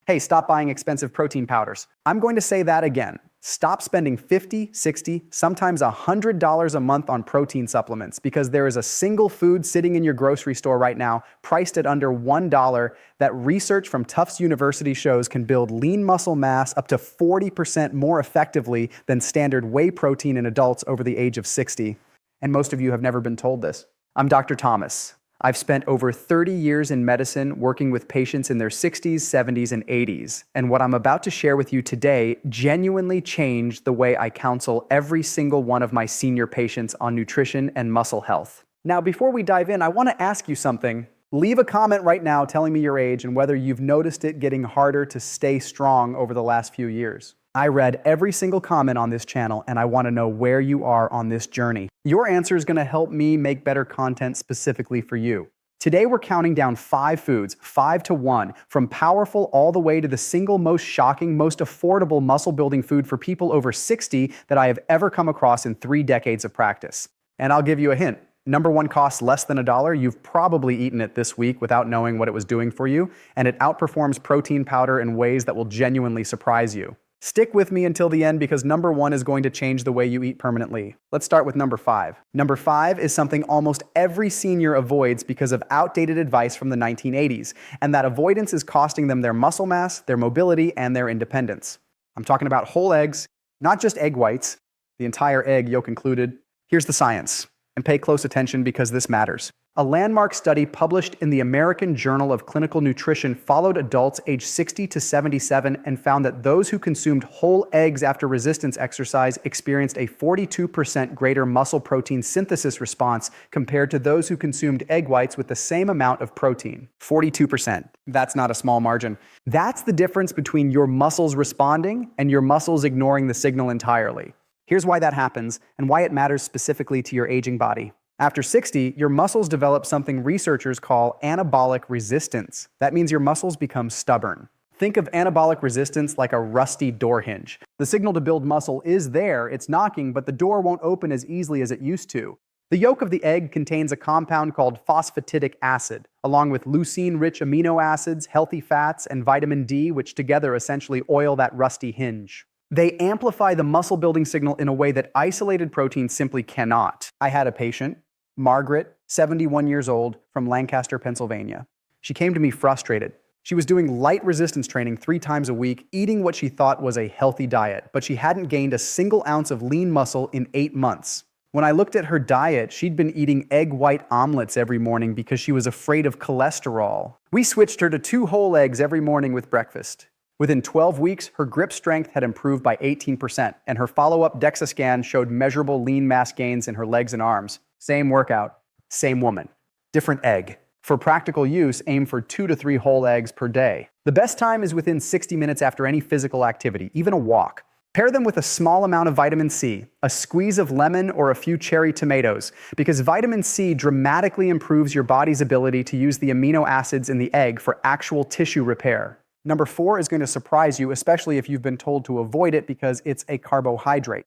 Hey, stop buying expensive protein powders. I'm going to say that again. Stop spending $50, $60, sometimes $100 a month on protein supplements because there is a single food sitting in your grocery store right now, priced at under $1, that research from Tufts University shows can build lean muscle mass up to 40% more effectively than standard whey protein in adults over the age of 60. And most of you have never been told this. I'm Dr. Thomas. I've spent over 30 years in medicine working with patients in their 60s, 70s, and 80s. And what I'm about to share with you today genuinely changed the way I counsel every single one of my senior patients on nutrition and muscle health. Now, before we dive in, I want to ask you something. Leave a comment right now telling me your age and whether you've noticed it getting harder to stay strong over the last few years. I read every single comment on this channel and I want to know where you are on this journey. Your answer is going to help me make better content specifically for you. Today we're counting down 5 foods, 5 to 1, from powerful all the way to the single most shocking, most affordable muscle building food for people over 60 that I have ever come across in 3 decades of practice. And I'll give you a hint. Number 1 costs less than $1. You've probably eaten it this week without knowing what it was doing for you, and it outperforms protein powder in ways that will genuinely surprise you. Stick with me until the end because number 1 is going to change the way you eat permanently. Let's start with number 5. Number 5 is something almost every senior avoids because of outdated advice from the 1980s, and that avoidance is costing them their muscle mass, their mobility, and their independence. I'm talking about whole eggs, not just egg whites, the entire egg, yolk included. Here's the science, and pay close attention because this matters. A landmark study published in the American Journal of Clinical Nutrition followed adults aged 60 to 77 and found that those who consumed whole eggs after resistance exercise experienced a 42% greater muscle protein synthesis response compared to those who consumed egg whites with the same amount of protein. 42%. That's not a small margin. That's the difference between your muscles responding and your muscles ignoring the signal entirely. Here's why that happens and why it matters specifically to your aging body. After 60, your muscles develop something researchers call anabolic resistance. That means your muscles become stubborn. Think of anabolic resistance like a rusty door hinge. The signal to build muscle is there, it's knocking, but the door won't open as easily as it used to. The yolk of the egg contains a compound called phosphatidic acid, along with leucine-rich amino acids, healthy fats, and vitamin D, which together essentially oil that rusty hinge. They amplify the muscle-building signal in a way that isolated proteins simply cannot. I had a patient, Margaret, 71 years old, from Lancaster, Pennsylvania. She came to me frustrated. She was doing light resistance training 3 times a week, eating what she thought was a healthy diet, but she hadn't gained a single ounce of lean muscle in 8 months. When I looked at her diet, she'd been eating egg white omelets every morning because she was afraid of cholesterol. We switched her to 2 whole eggs every morning with breakfast. Within 12 weeks, her grip strength had improved by 18%, and her follow-up DEXA scan showed measurable lean mass gains in her legs and arms. Same workout, same woman, different egg. For practical use, aim for 2 to 3 whole eggs per day. The best time is within 60 minutes after any physical activity, even a walk. Pair them with a small amount of vitamin C, a squeeze of lemon, or a few cherry tomatoes, because vitamin C dramatically improves your body's ability to use the amino acids in the egg for actual tissue repair. Number 4 is going to surprise you, especially if you've been told to avoid it because it's a carbohydrate.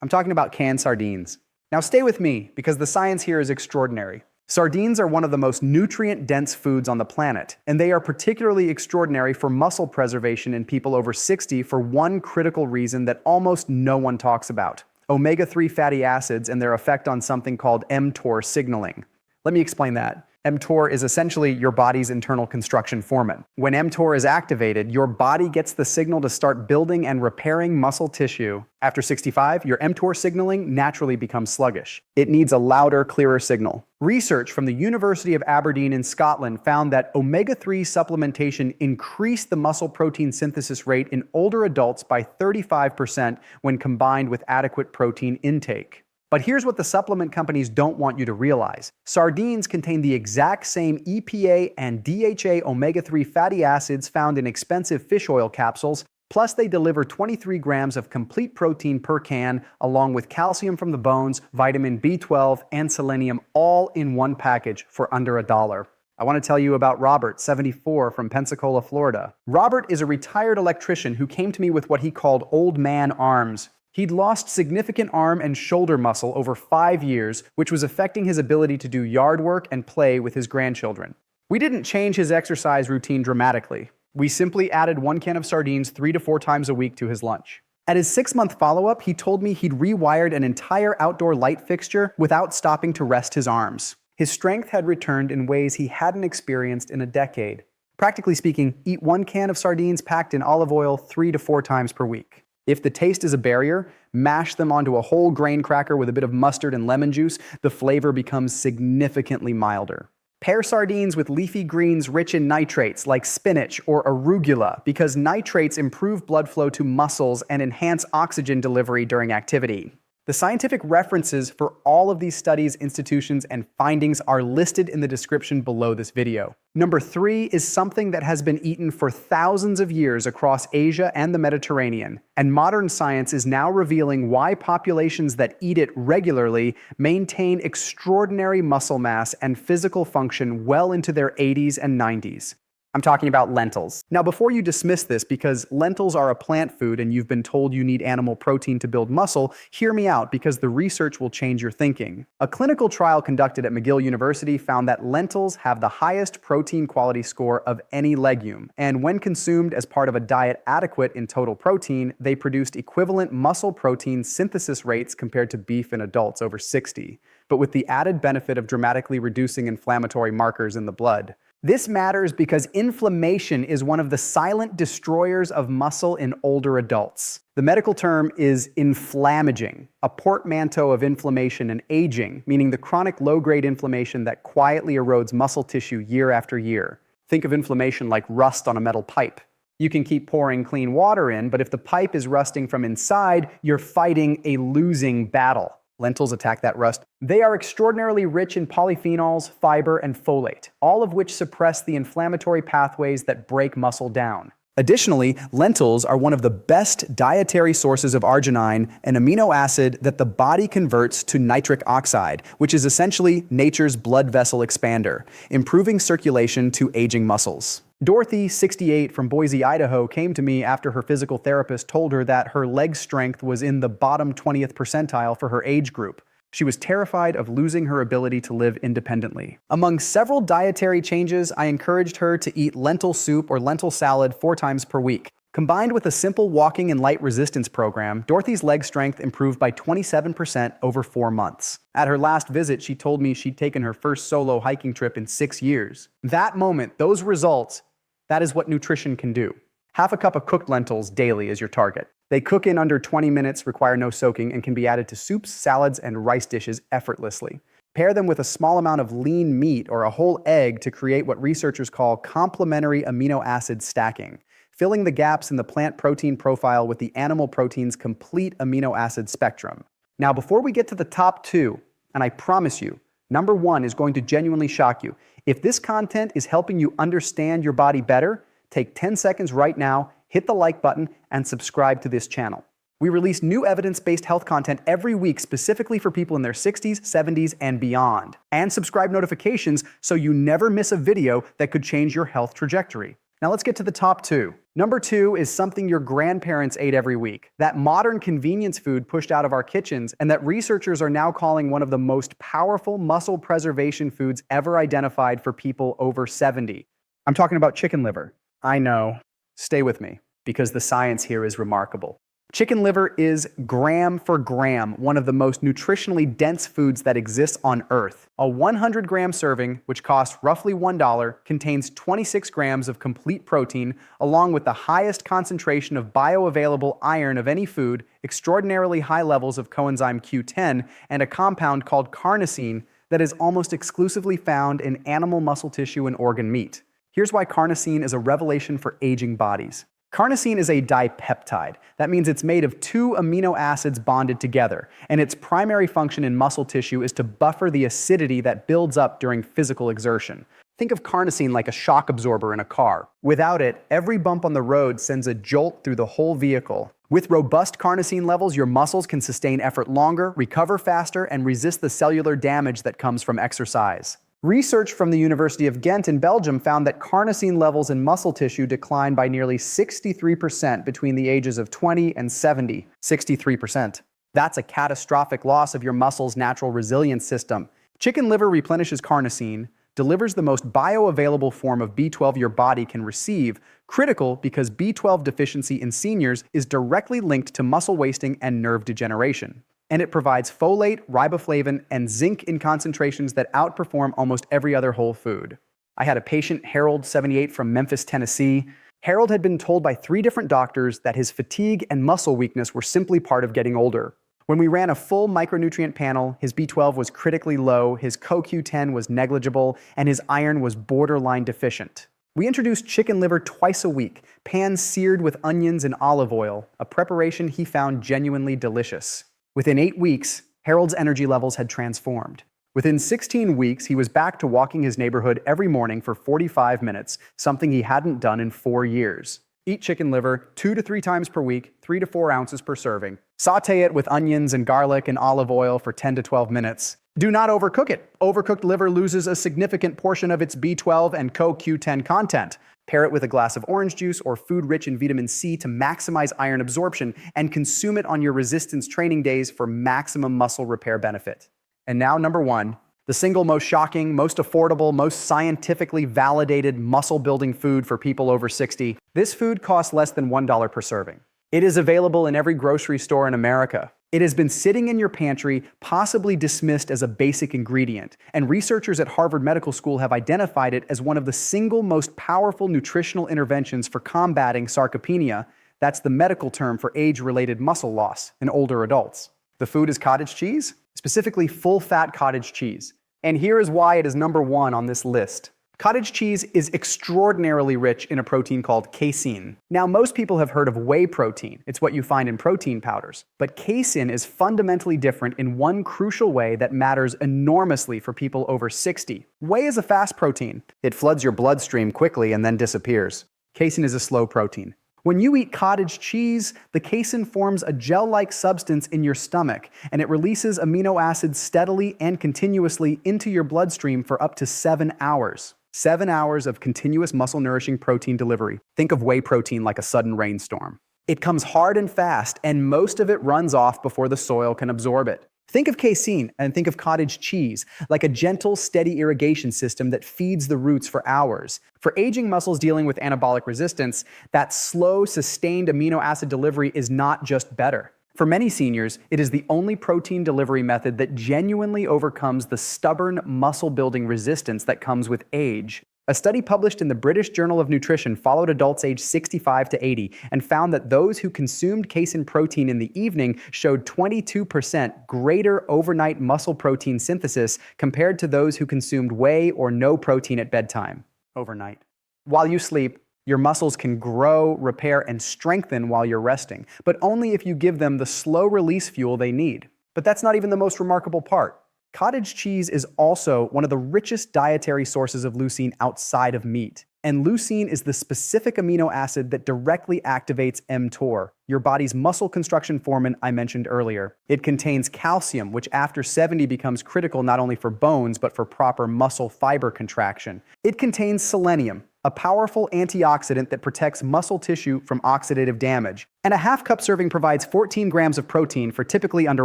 I'm talking about canned sardines. Now stay with me because the science here is extraordinary. Sardines are one of the most nutrient-dense foods on the planet, and they are particularly extraordinary for muscle preservation in people over 60 for one critical reason that almost no one talks about: omega-3 fatty acids and their effect on something called mTOR signaling. Let me explain that. mTOR is essentially your body's internal construction foreman. When mTOR is activated, your body gets the signal to start building and repairing muscle tissue. After 65, your mTOR signaling naturally becomes sluggish. It needs a louder, clearer signal. Research from the University of Aberdeen in Scotland found that omega-3 supplementation increased the muscle protein synthesis rate in older adults by 35% when combined with adequate protein intake. But here's what the supplement companies don't want you to realize. Sardines contain the exact same EPA and DHA omega-3 fatty acids found in expensive fish oil capsules, plus they deliver 23 grams of complete protein per can, along with calcium from the bones, vitamin B12, and selenium, all in one package for under $1. I want to tell you about Robert, 74, from Pensacola, Florida. Robert is a retired electrician who came to me with what he called old man arms. He'd lost significant arm and shoulder muscle over 5 years, which was affecting his ability to do yard work and play with his grandchildren. We didn't change his exercise routine dramatically. We simply added 1 can of sardines 3 to 4 times a week to his lunch. At his 6-month follow-up, he told me he'd rewired an entire outdoor light fixture without stopping to rest his arms. His strength had returned in ways he hadn't experienced in a decade. Practically speaking, eat 1 can of sardines packed in olive oil 3 to 4 times per week. If the taste is a barrier, mash them onto a whole grain cracker with a bit of mustard and lemon juice. The flavor becomes significantly milder. Pair sardines with leafy greens rich in nitrates like spinach or arugula because nitrates improve blood flow to muscles and enhance oxygen delivery during activity. The scientific references for all of these studies, institutions, and findings are listed in the description below this video. Number 3 is something that has been eaten for thousands of years across Asia and the Mediterranean, and modern science is now revealing why populations that eat it regularly maintain extraordinary muscle mass and physical function well into their 80s and 90s. I'm talking about lentils. Now, before you dismiss this because lentils are a plant food and you've been told you need animal protein to build muscle, hear me out because the research will change your thinking. A clinical trial conducted at McGill University found that lentils have the highest protein quality score of any legume, and when consumed as part of a diet adequate in total protein, they produced equivalent muscle protein synthesis rates compared to beef in adults over 60, but with the added benefit of dramatically reducing inflammatory markers in the blood. This matters because inflammation is one of the silent destroyers of muscle in older adults. The medical term is inflammaging, a portmanteau of inflammation and aging, meaning the chronic low-grade inflammation that quietly erodes muscle tissue year after year. Think of inflammation like rust on a metal pipe. You can keep pouring clean water in, but if the pipe is rusting from inside, you're fighting a losing battle. Lentils attack that rust. They are extraordinarily rich in polyphenols, fiber, and folate, all of which suppress the inflammatory pathways that break muscle down. Additionally, lentils are one of the best dietary sources of arginine, an amino acid that the body converts to nitric oxide, which is essentially nature's blood vessel expander, improving circulation to aging muscles. Dorothy, 68, from Boise, Idaho, came to me after her physical therapist told her that her leg strength was in the bottom 20th percentile for her age group. She was terrified of losing her ability to live independently. Among several dietary changes, I encouraged her to eat lentil soup or lentil salad 4 times per week. Combined with a simple walking and light resistance program, Dorothy's leg strength improved by 27% over 4 months. At her last visit, she told me she'd taken her first solo hiking trip in 6 years. That moment, those results, that is what nutrition can do. Half a cup of cooked lentils daily is your target. They cook in under 20 minutes, require no soaking, and can be added to soups, salads, and rice dishes effortlessly. Pair them with a small amount of lean meat or a whole egg to create what researchers call complementary amino acid stacking, filling the gaps in the plant protein profile with the animal protein's complete amino acid spectrum. Now, before we get to the top 2, and I promise you, number 1 is going to genuinely shock you. If this content is helping you understand your body better, take 10 seconds right now, hit the like button, and subscribe to this channel. We release new evidence-based health content every week specifically for people in their 60s, 70s, and beyond. And subscribe notifications so you never miss a video that could change your health trajectory. Now let's get to the top 2. Number 2 is something your grandparents ate every week. That modern convenience food pushed out of our kitchens and that researchers are now calling one of the most powerful muscle preservation foods ever identified for people over 70. I'm talking about chicken liver. I know. Stay with me, because the science here is remarkable. Chicken liver is gram for gram one of the most nutritionally dense foods that exists on Earth. A 100-gram serving, which costs roughly $1, contains 26 grams of complete protein, along with the highest concentration of bioavailable iron of any food, extraordinarily high levels of coenzyme Q10, and a compound called carnosine that is almost exclusively found in animal muscle tissue and organ meat. Here's why carnosine is a revelation for aging bodies. Carnosine is a dipeptide. That means it's made of 2 amino acids bonded together, and its primary function in muscle tissue is to buffer the acidity that builds up during physical exertion. Think of carnosine like a shock absorber in a car. Without it, every bump on the road sends a jolt through the whole vehicle. With robust carnosine levels, your muscles can sustain effort longer, recover faster, and resist the cellular damage that comes from exercise. Research from the University of Ghent in Belgium found that carnosine levels in muscle tissue decline by nearly 63% between the ages of 20 and 70. 63%. That's a catastrophic loss of your muscle's natural resilience system. Chicken liver replenishes carnosine, delivers the most bioavailable form of B12 your body can receive, critical because B12 deficiency in seniors is directly linked to muscle wasting and nerve degeneration. And it provides folate, riboflavin, and zinc in concentrations that outperform almost every other whole food. I had a patient, Harold, 78, from Memphis, Tennessee. Harold had been told by 3 different doctors that his fatigue and muscle weakness were simply part of getting older. When we ran a full micronutrient panel, his B12 was critically low, his CoQ10 was negligible, and his iron was borderline deficient. We introduced chicken liver twice a week, pan-seared with onions and olive oil, a preparation he found genuinely delicious. Within 8 weeks, Harold's energy levels had transformed. Within 16 weeks, he was back to walking his neighborhood every morning for 45 minutes, something he hadn't done in 4 years. Eat chicken liver 2 to 3 times per week, 3 to 4 ounces per serving. Saute it with onions and garlic and olive oil for 10 to 12 minutes. Do not overcook it. Overcooked liver loses a significant portion of its B12 and CoQ10 content. Pair it with a glass of orange juice or food rich in vitamin C to maximize iron absorption, and consume it on your resistance training days for maximum muscle repair benefit. And now, number 1, the single most shocking, most affordable, most scientifically validated muscle-building food for people over 60. This food costs less than $1 per serving. It is available in every grocery store in America. It has been sitting in your pantry, possibly dismissed as a basic ingredient, and researchers at Harvard Medical School have identified it as one of the single most powerful nutritional interventions for combating sarcopenia. That's the medical term for age-related muscle loss in older adults. The food is cottage cheese, specifically full-fat cottage cheese. And here is why it is number 1 on this list. Cottage cheese is extraordinarily rich in a protein called casein. Now, most people have heard of whey protein. It's what you find in protein powders. But casein is fundamentally different in one crucial way that matters enormously for people over 60. Whey is a fast protein. It floods your bloodstream quickly and then disappears. Casein is a slow protein. When you eat cottage cheese, the casein forms a gel-like substance in your stomach, and it releases amino acids steadily and continuously into your bloodstream for up to 7 hours. 7 hours of continuous muscle-nourishing protein delivery. Think of whey protein like a sudden rainstorm. It comes hard and fast, and most of it runs off before the soil can absorb it. Think of casein and think of cottage cheese, like a gentle, steady irrigation system that feeds the roots for hours. For aging muscles dealing with anabolic resistance, that slow, sustained amino acid delivery is not just better. For many seniors, it is the only protein delivery method that genuinely overcomes the stubborn muscle-building resistance that comes with age. A study published in the British Journal of Nutrition followed adults aged 65 to 80 and found that those who consumed casein protein in the evening showed 22% greater overnight muscle protein synthesis compared to those who consumed whey or no protein at bedtime overnight. While you sleep, your muscles can grow, repair, and strengthen while you're resting, but only if you give them the slow-release fuel they need. But that's not even the most remarkable part. Cottage cheese is also one of the richest dietary sources of leucine outside of meat. And leucine is the specific amino acid that directly activates mTOR, your body's muscle construction hormone I mentioned earlier. It contains calcium, which after 70 becomes critical not only for bones, but for proper muscle fiber contraction. It contains selenium, a powerful antioxidant that protects muscle tissue from oxidative damage. And a half-cup serving provides 14 grams of protein for typically under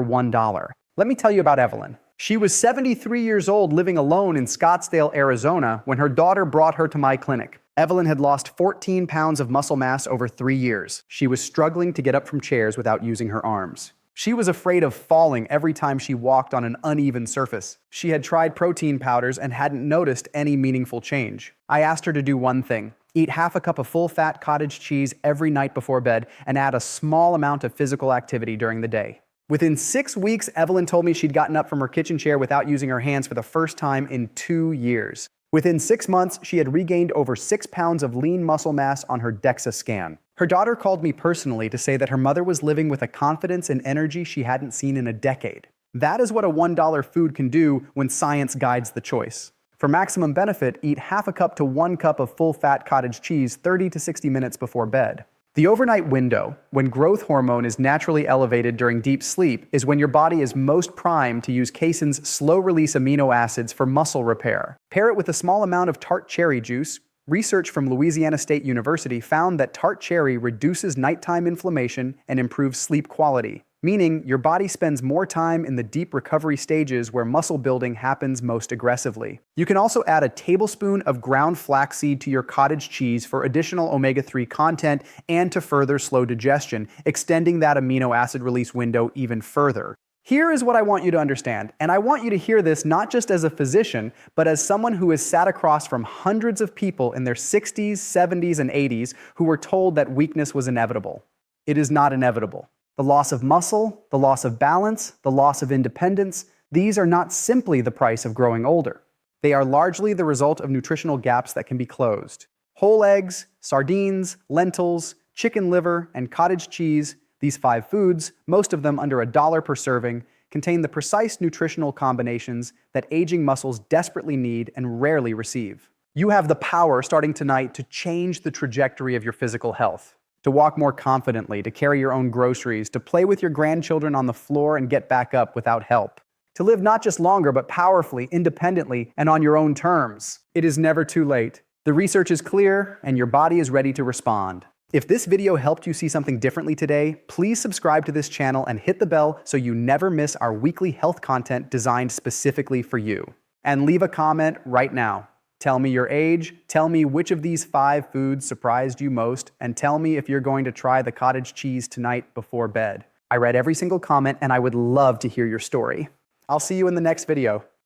$1. Let me tell you about Evelyn. She was 73 years old living alone in Scottsdale, Arizona, when her daughter brought her to my clinic. Evelyn had lost 14 pounds of muscle mass over 3 years. She was struggling to get up from chairs without using her arms. She was afraid of falling every time she walked on an uneven surface. She had tried protein powders and hadn't noticed any meaningful change. I asked her to do one thing: eat half a cup of full-fat cottage cheese every night before bed and add a small amount of physical activity during the day. Within 6 weeks, Evelyn told me she'd gotten up from her kitchen chair without using her hands for the first time in 2 years. Within 6 months, she had regained over 6 pounds of lean muscle mass on her DEXA scan. Her daughter called me personally to say that her mother was living with a confidence and energy she hadn't seen in a decade. That is what a $1 food can do when science guides the choice. For maximum benefit, eat half a cup to 1 cup of full-fat cottage cheese 30 to 60 minutes before bed. The overnight window, when growth hormone is naturally elevated during deep sleep, is when your body is most primed to use casein's slow-release amino acids for muscle repair. Pair it with a small amount of tart cherry juice. Research from Louisiana State University found that tart cherry reduces nighttime inflammation and improves sleep quality. meaning your body spends more time in the deep recovery stages where muscle building happens most aggressively. You can also add a tablespoon of ground flaxseed to your cottage cheese for additional omega-3 content and to further slow digestion, extending that amino acid release window even further. Here is what I want you to understand, and I want you to hear this not just as a physician, but as someone who has sat across from hundreds of people in their 60s, 70s, and 80s who were told that weakness was inevitable. It is not inevitable. The loss of muscle, the loss of balance, the loss of independence, these are not simply the price of growing older. They are largely the result of nutritional gaps that can be closed. Whole eggs, sardines, lentils, chicken liver, and cottage cheese, these 5 foods, most of them under $1 per serving, contain the precise nutritional combinations that aging muscles desperately need and rarely receive. You have the power starting tonight to change the trajectory of your physical health, to walk more confidently, to carry your own groceries, to play with your grandchildren on the floor and get back up without help, to live not just longer but powerfully, independently, and on your own terms. It is never too late. The research is clear and your body is ready to respond. If this video helped you see something differently today, please subscribe to this channel and hit the bell so you never miss our weekly health content designed specifically for you. And leave a comment right now. Tell me your age, tell me which of these 5 foods surprised you most, and tell me if you're going to try the cottage cheese tonight before bed. I read every single comment and I would love to hear your story. I'll see you in the next video.